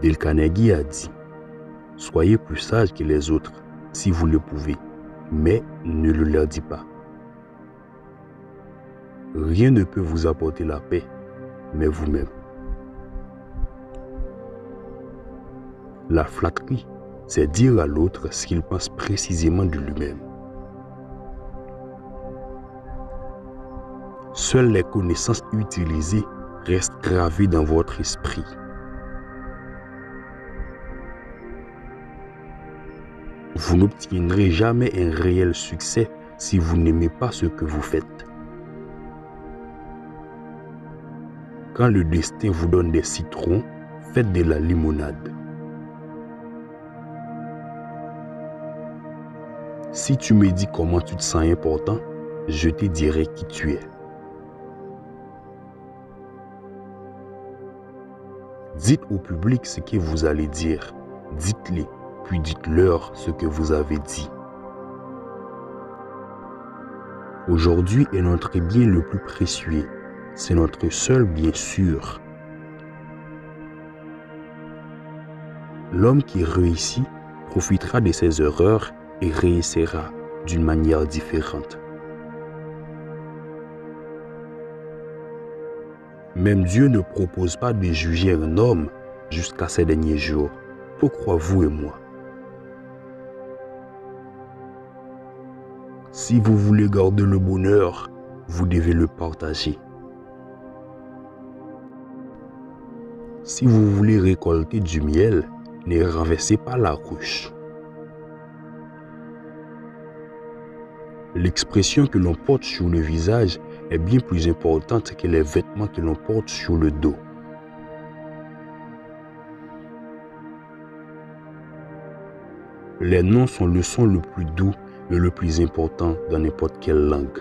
Dale Carnegie a dit « Soyez plus sages que les autres si vous le pouvez, mais ne le leur dites pas. » Rien ne peut vous apporter la paix, mais vous-même. La flatterie, c'est dire à l'autre ce qu'il pense précisément de lui-même. Seules les connaissances utilisées restent gravées dans votre esprit. Vous n'obtiendrez jamais un réel succès si vous n'aimez pas ce que vous faites. Quand le destin vous donne des citrons, faites de la limonade. Si tu me dis comment tu te sens important, je te dirai qui tu es. Dites au public ce que vous allez dire. Dites-le, puis dites-leur ce que vous avez dit. Aujourd'hui est notre bien le plus précieux. C'est notre seul bien sûr. L'homme qui réussit profitera de ses erreurs et réussira d'une manière différente. Même Dieu ne propose pas de juger un homme jusqu'à ses derniers jours. Pourquoi vous et moi? Si vous voulez garder le bonheur, vous devez le partager. Si vous voulez récolter du miel, ne renversez pas la ruche. L'expression que l'on porte sur le visage est bien plus importante que les vêtements que l'on porte sur le dos. Les noms sont le son le plus doux et le plus important dans n'importe quelle langue.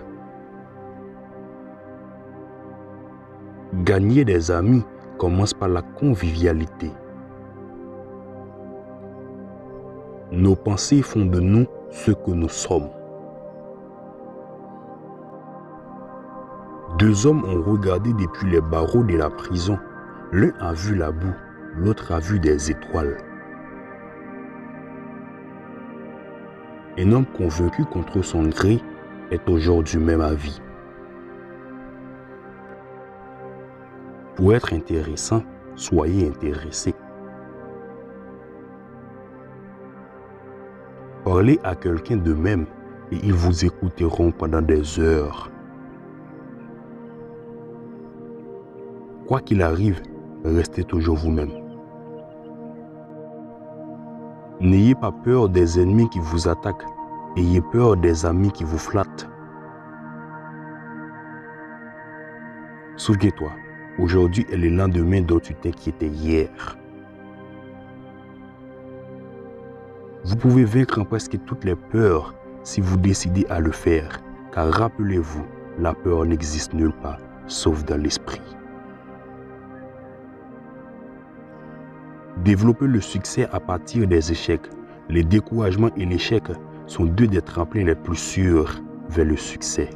Gagner des amis commence par la convivialité. Nos pensées font de nous ce que nous sommes. Deux hommes ont regardé depuis les barreaux de la prison. L'un a vu la boue, l'autre a vu des étoiles. Un homme convaincu contre son gré est aujourd'hui même à vie. Pour être intéressant, soyez intéressé. Parlez à quelqu'un d'eux-mêmes et ils vous écouteront pendant des heures. Quoi qu'il arrive, restez toujours vous-même. N'ayez pas peur des ennemis qui vous attaquent. Ayez peur des amis qui vous flattent. Souviens-toi, aujourd'hui est le lendemain dont tu t'inquiétais hier. Vous pouvez vaincre presque toutes les peurs si vous décidez à le faire. Car rappelez-vous, la peur n'existe nulle part, sauf dans l'esprit. Développer le succès à partir des échecs. Le découragement et l'échec sont deux des tremplins les plus sûrs vers le succès.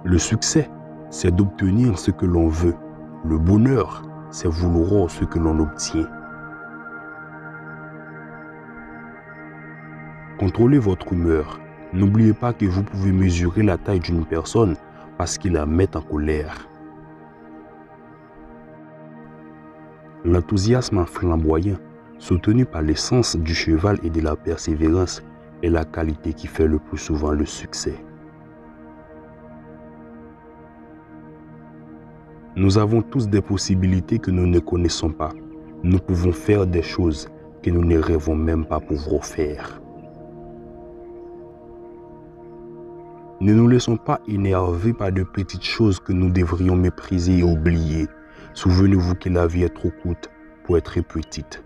Le succès, c'est d'obtenir ce que l'on veut. Le bonheur, c'est vouloir ce que l'on obtient. Contrôlez votre humeur. N'oubliez pas que vous pouvez mesurer la taille d'une personne parce qu'il la met en colère. L'enthousiasme flamboyant, soutenu par l'essence du cheval et de la persévérance, est la qualité qui fait le plus souvent le succès. Nous avons tous des possibilités que nous ne connaissons pas. Nous pouvons faire des choses que nous ne rêvons même pas pouvoir faire. Ne nous laissons pas énerver par de petites choses que nous devrions mépriser et oublier. Souvenez-vous que la vie est trop courte pour être petite.